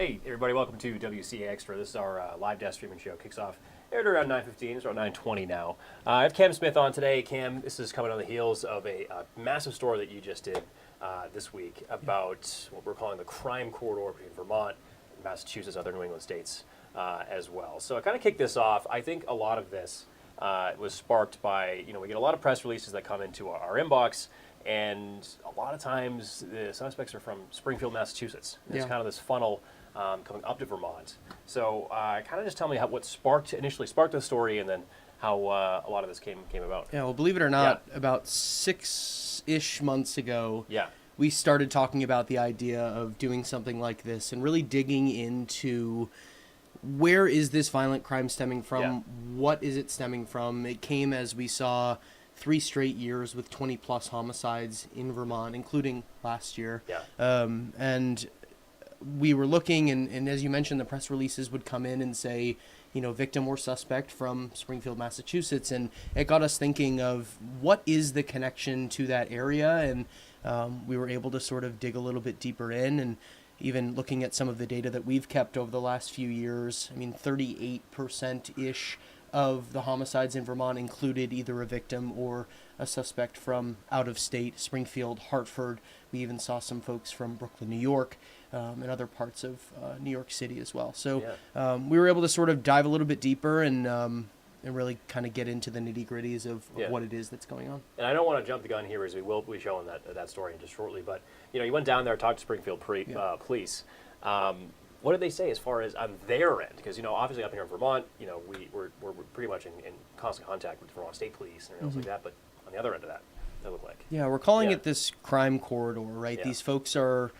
Hey everybody, welcome to WCAX. This is our live desk streaming show. Kicks off aired around 9:15. It's around 9:20 now. I have Cam Smith on today. Cam, this is coming on the heels of a massive story that you just did this week about what we're calling the crime corridor between Vermont, Massachusetts, other New England states as well. So I kind of kicked this off. I think a lot of this was sparked by, we get a lot of press releases that come into our inbox, and a lot of times the suspects are from Springfield, Massachusetts. It's kind of this funnel coming up to Vermont. So kind of just tell me what initially sparked the story, and then how a lot of this came about. Yeah, well, believe it or not, about 6-ish months ago, we started talking about the idea of doing something like this and really digging into where is this violent crime stemming from? What is it stemming from? It came as we saw 3 straight years with 20-plus homicides in Vermont, including last year. And we were looking, and as you mentioned, the press releases would come in and say, victim or suspect from Springfield, Massachusetts. And it got us thinking of what is the connection to that area. And we were able to sort of dig a little bit deeper in, and even looking at some of the data that we've kept over the last few years. 38%-ish of the homicides in Vermont included either a victim or a suspect from out of state, Springfield, Hartford. We even saw some folks from Brooklyn, New York, and other parts of New York City as well. So we were able to sort of dive a little bit deeper and really kind of get into the nitty-gritties of what it is that's going on. And I don't want to jump the gun here, as we will be showing that story in just shortly, but you went down there, talked to Springfield police. What did they say as far as on their end? Because obviously up here in Vermont, we're pretty much in constant contact with the Vermont State Police and everything like that. But on the other end of that, what look like? Yeah, we're calling it this crime corridor, right? Yeah. These folks are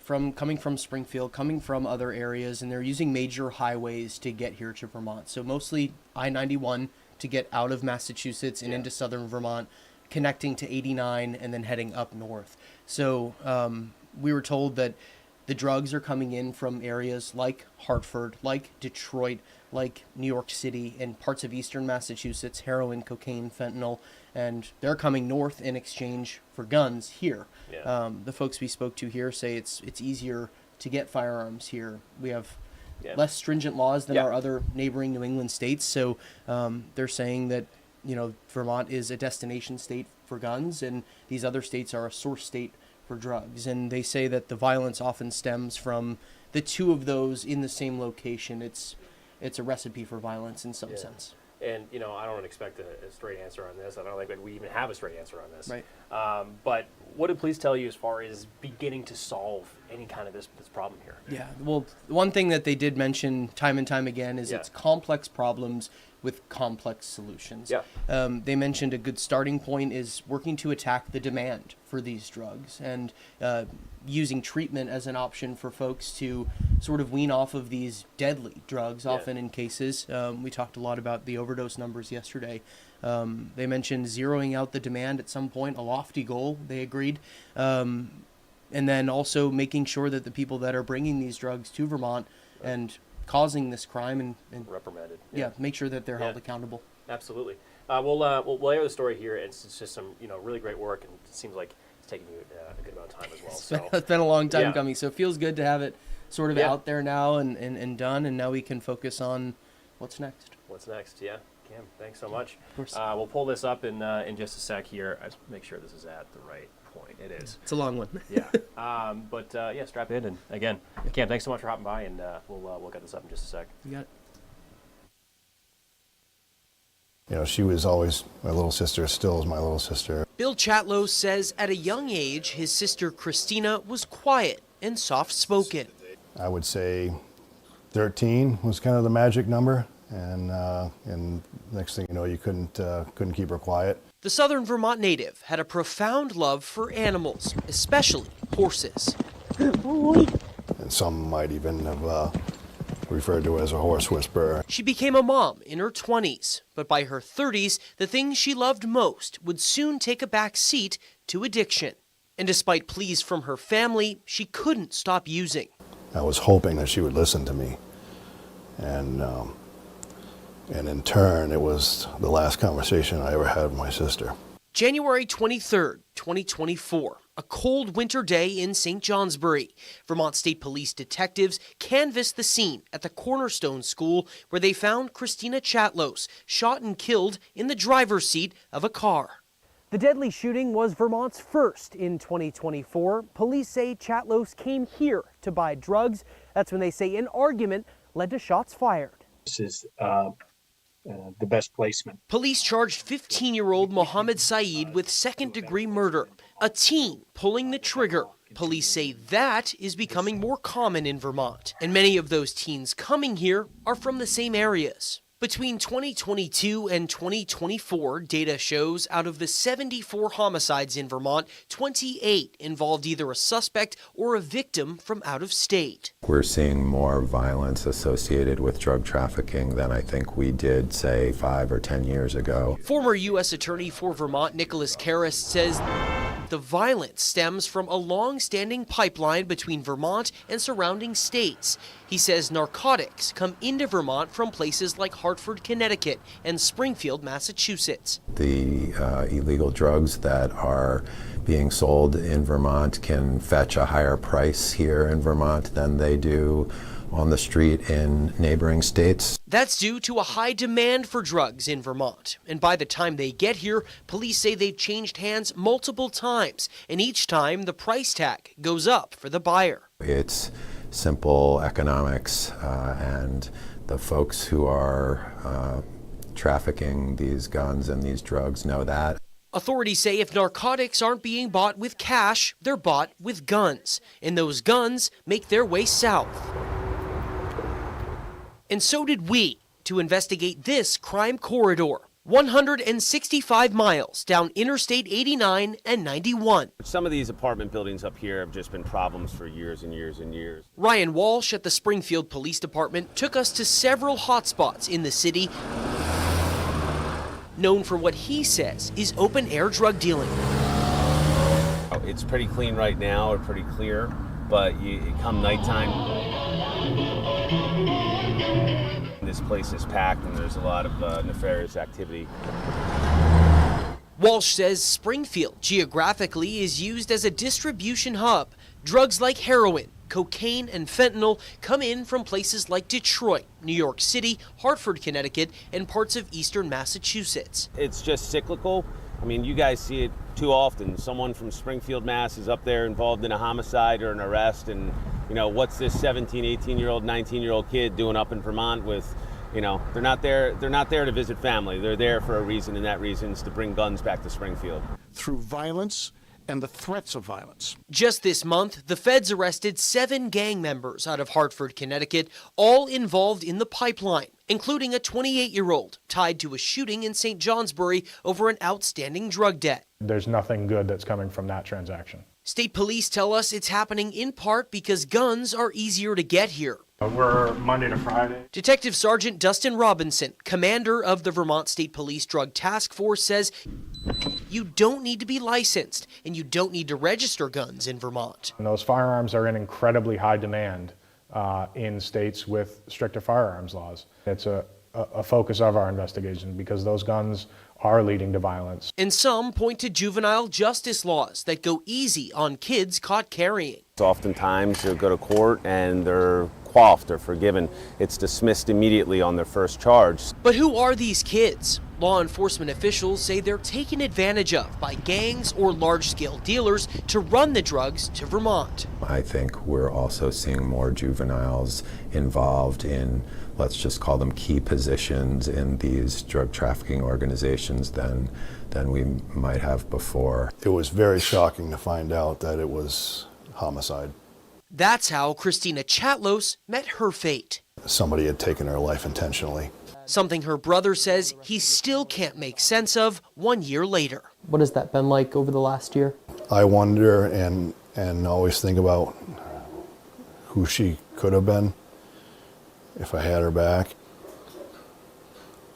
coming from Springfield, coming from other areas, and they're using major highways to get here to Vermont. So mostly I-91 to get out of Massachusetts and into southern Vermont, connecting to 89 and then heading up north. So we were told that the drugs are coming in from areas like Hartford, like Detroit, like New York City, and parts of eastern Massachusetts, heroin, cocaine, fentanyl, and they're coming north in exchange for guns here. The folks we spoke to here say it's easier to get firearms here. We have less stringent laws than our other neighboring New England states, so they're saying that Vermont is a destination state for guns, and these other states are a source state for drugs. And they say that the violence often stems from the two of those in the same location. It's a recipe for violence in some sense. And, I don't expect a straight answer on this. I don't think that we even have a straight answer on this. Right. But what did police tell you as far as beginning to solve any kind of this problem here? Yeah, well, one thing that they did mention time and time again is it's complex problems with complex solutions. They mentioned a good starting point is working to attack the demand for these drugs and using treatment as an option for folks to sort of wean off of these deadly drugs, often in cases. We talked a lot about the overdose numbers yesterday. They mentioned zeroing out the demand at some point, a lofty goal, they agreed. And then also making sure that the people that are bringing these drugs to Vermont and causing this crime and reprimanded. Make sure that they're held accountable. Absolutely. We'll air the story here. It's just some really great work, and it seems like it's taking you a good amount of time as well. So it's been a long time coming. So it feels good to have it sort of out there now and done, and now we can focus on what's next. What's next? Yeah. Cam, thanks so much. Of course. We'll pull this up in just a sec here. I just make sure this is at the right point. It is. It's a long one. Strap in. And again, Cam, thanks so much for hopping by, and we'll get this up in just a sec. You got it. She was always my little sister, still is my little sister. Bill Chatlow says at a young age, his sister Christina was quiet and soft-spoken. I would say 13 was kind of the magic number. And next thing you know, you couldn't keep her quiet. The southern Vermont native had a profound love for animals, especially horses. And some might even have referred to her as a horse whisperer. She became a mom in her 20s, but by her 30s, the thing she loved most would soon take a back seat to addiction. And despite pleas from her family, she couldn't stop using. I was hoping that she would listen to me. And in turn, it was the last conversation I ever had with my sister. January 23rd, 2024, a cold winter day in St. Johnsbury. Vermont State Police detectives canvassed the scene at the Cornerstone School where they found Christina Chatlos shot and killed in the driver's seat of a car. The deadly shooting was Vermont's first in 2024. Police say Chatlos came here to buy drugs. That's when they say an argument led to shots fired. This is the best placement. Police charged 15-year-old Mohammed Saeed with second-degree murder, a teen pulling the trigger. Police say that is becoming more common in Vermont, and many of those teens coming here are from the same areas. Between 2022 and 2024, data shows out of the 74 homicides in Vermont, 28 involved either a suspect or a victim from out of state. We're seeing more violence associated with drug trafficking than I think we did, say, 5 or 10 years ago. Former U.S. Attorney for Vermont Nicholas Karras says the violence stems from a long-standing pipeline between Vermont and surrounding states. He says narcotics come into Vermont from places like Hartford, Connecticut, and Springfield, Massachusetts. The illegal drugs that are being sold in Vermont can fetch a higher price here in Vermont than they do on the street in neighboring states. That's due to a high demand for drugs in Vermont. And by the time they get here, police say they've changed hands multiple times. And each time, the price tag goes up for the buyer. It's simple economics, and the folks who are trafficking these guns and these drugs know that. Authorities say if narcotics aren't being bought with cash, they're bought with guns. And those guns make their way south. And so did we to investigate this crime corridor. 165 miles down Interstate 89 and 91. Some of these apartment buildings up here have just been problems for years and years and years. Ryan Walsh at the Springfield Police Department took us to several hotspots in the city, known for what he says is open-air drug dealing. It's pretty clean right now, or pretty clear, but come nighttime, this place is packed and there's a lot of nefarious activity. Walsh says Springfield geographically is used as a distribution hub. Drugs like heroin, cocaine, and fentanyl come in from places like Detroit, New York City, Hartford, Connecticut, and parts of eastern Massachusetts. It's just cyclical. I mean, you guys see it too often. Someone from Springfield, Mass is up there involved in a homicide or an arrest, and you know, what's this 17, 18-year-old, 19-year-old kid doing up in Vermont with, you know, they're not there to visit family. They're there for a reason, and that reason is to bring guns back to Springfield. Through violence and the threats of violence. Just this month, the feds arrested 7 gang members out of Hartford, Connecticut, all involved in the pipeline, including a 28-year-old tied to a shooting in St. Johnsbury over an outstanding drug debt. There's nothing good that's coming from that transaction. State police tell us it's happening in part because guns are easier to get here. We're Monday to Friday. Detective Sergeant Dustin Robinson, commander of the Vermont State Police Drug Task Force, says you don't need to be licensed and you don't need to register guns in Vermont. And those firearms are in incredibly high demand in states with stricter firearms laws. It's a focus of our investigation because those guns are leading to violence. And some point to juvenile justice laws that go easy on kids caught carrying. Oftentimes they'll go to court and they're quaffed or forgiven. It's dismissed immediately on their first charge. But who are these kids? Law enforcement officials say they're taken advantage of by gangs or large-scale dealers to run the drugs to Vermont. I think we're also seeing more juveniles involved in, let's just call them key positions in these drug trafficking organizations than we might have before. It was very shocking to find out that it was homicide. That's how Christina Chatlos met her fate. Somebody had taken her life intentionally. Something her brother says he still can't make sense of 1 year later. What has that been like over the last year? I wonder and always think about who she could have been if I had her back.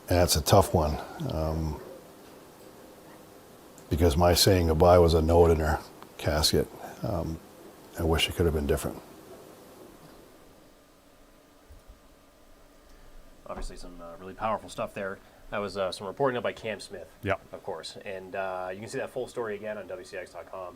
And that's a tough one. Because my saying goodbye was a note in her casket. I wish it could have been different. Obviously some really powerful stuff there. That was some reporting up by Cam Smith, Yep. of course. And you can see that full story again on WCAX.com.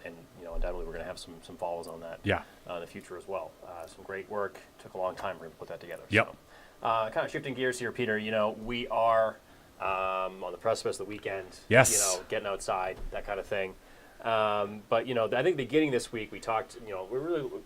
And, undoubtedly we're going to have some follows on that Yeah. in the future as well. Some great work. Took a long time for him to put that together. Yep. So, kind of shifting gears here, Peter, we are on the precipice of the weekend. Yes. Getting outside, that kind of thing. But, I think beginning this week we talked, we're really a little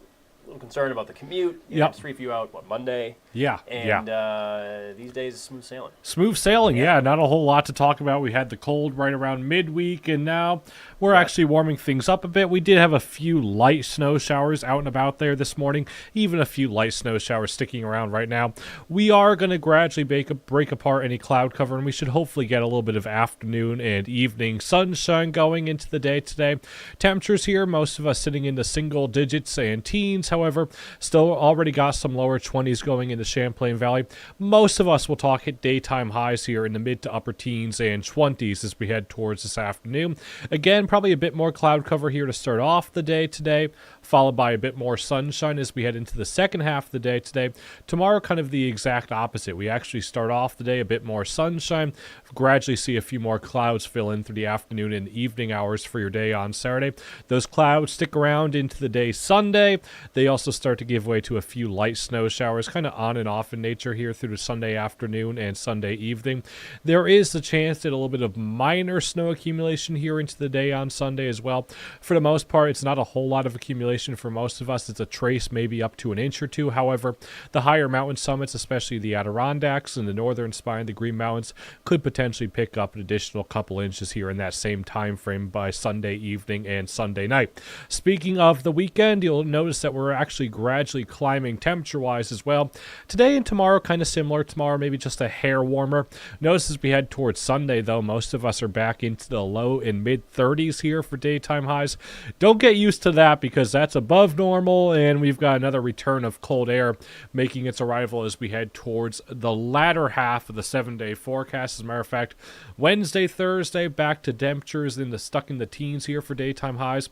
concerned about the commute. Yep. Street View out, Monday? Yeah. And these days, smooth sailing. Smooth sailing, yeah. Not a whole lot to talk about. We had the cold right around midweek, and now we're actually warming things up a bit. We did have a few light snow showers out and about there this morning, even a few light snow showers sticking around right now. We are going to gradually break apart any cloud cover, and we should hopefully get a little bit of afternoon and evening sunshine going into the day today. Temperatures here, most of us sitting in the single digits and teens, however, still already got some lower 20s going in the Champlain Valley. Most of us will talk hit daytime highs here in the mid to upper teens and 20s as we head towards this afternoon. Again, probably a bit more cloud cover here to start off the day today, followed by a bit more sunshine as we head into the second half of the day today. Tomorrow, kind of the exact opposite. We actually start off the day a bit more sunshine, gradually see a few more clouds fill in through the afternoon and evening hours for your day on Saturday. Those clouds stick around into the day Sunday. They also start to give way to a few light snow showers, kind of on and off in nature here through the Sunday afternoon and Sunday evening. There is the chance that a little bit of minor snow accumulation here into the day on Sunday as well. For the most part, it's not a whole lot of accumulation for most of us. It's a trace, maybe up to an inch or two. However, the higher mountain summits, especially the Adirondacks and the northern spine, the Green Mountains, could potentially pick up an additional couple inches here in that same time frame by Sunday evening and Sunday night. Speaking of the weekend, you'll notice that we're actually gradually climbing temperature-wise as well. Today and tomorrow, kind of similar. Tomorrow, maybe just a hair warmer. Notice as we head towards Sunday, though, most of us are back into the low and mid-30s here for daytime highs. Don't get used to that because that's above normal, and we've got another return of cold air making its arrival as we head towards the latter half of the 7-day forecast. As a matter of fact, Wednesday, Thursday, back to temperatures stuck in the teens here for daytime highs.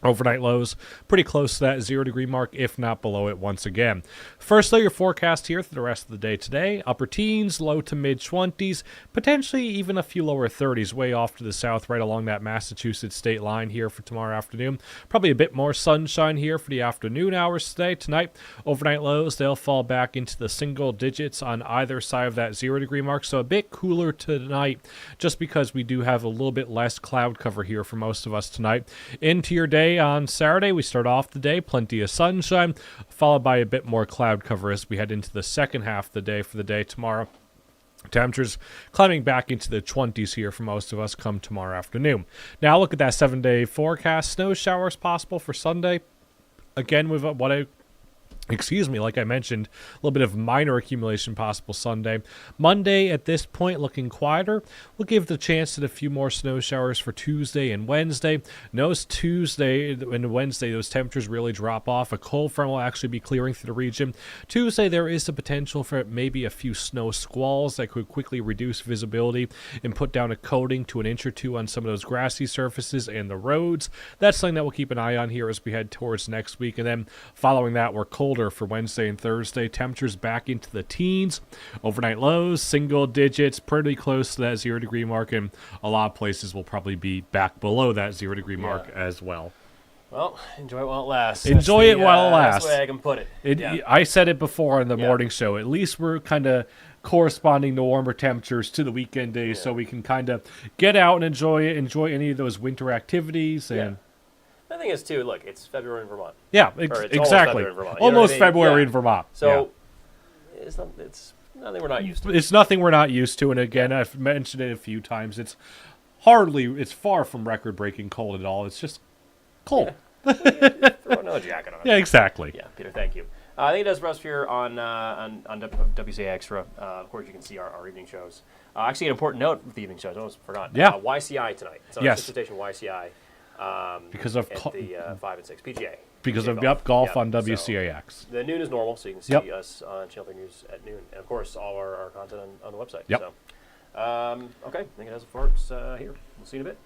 Overnight lows pretty close to that 0 degree mark, if not below it once again. First layer forecast here for the rest of the day today. Upper teens, low to mid 20s, potentially even a few lower 30s way off to the south right along that Massachusetts state line here for tomorrow afternoon. Probably a bit more sunshine here for the afternoon hours today. Tonight, overnight lows, they'll fall back into the single digits on either side of that 0 degree mark. So a bit cooler tonight just because we do have a little bit less cloud cover here for most of us tonight. Into your day on Saturday, we start off the day, plenty of sunshine, followed by a bit more cloud cover as we head into the second half of the day for the day tomorrow. Temperatures climbing back into the 20s here for most of us come tomorrow afternoon. Now look at that 7-day forecast. Snow showers possible for Sunday. Again, with like I mentioned, a little bit of minor accumulation possible Sunday. Monday, at this point, looking quieter. We'll give the chance at a few more snow showers for Tuesday and Wednesday. Notice Tuesday and Wednesday, those temperatures really drop off. A cold front will actually be clearing through the region. Tuesday, there is the potential for maybe a few snow squalls that could quickly reduce visibility and put down a coating to an inch or two on some of those grassy surfaces and the roads. That's something that we'll keep an eye on here as we head towards next week. And then following that, we're colder for Wednesday and Thursday. Temperatures back into the teens. Overnight lows, single digits, pretty close to that 0 degree mark, and a lot of places will probably be back below that 0 degree mark as well. Well, enjoy it while it lasts. Enjoy it while it lasts. That's the way I can put it. I said it before in the morning show. At least we're kind of corresponding to warmer temperatures to the weekend days, so we can kind of get out and enjoy any of those winter activities. And the thing is, too, look, it's February in Vermont. Yeah, Exactly. exactly. Almost February in Vermont. So it's nothing we're not used to. It's nothing we're not used to. And again, I've mentioned it a few times. It's far from record-breaking cold at all. It's just cold. Yeah. Throw another jacket on it. Yeah, exactly. Yeah, Peter, thank you. I think it does for us here on WCA Extra. Of course, you can see our evening shows. Actually, an important note with the evening shows. I almost forgot. Yeah. YCI tonight. It's on our sister station, YCI. Because of at the 5 and 6 PGA. Because of golf on WCAX. So the noon is normal, so you can see us on Channel 3 News at noon, and of course all our content on the website. Yep. So, okay, I think it has it for us here. We'll see you in a bit.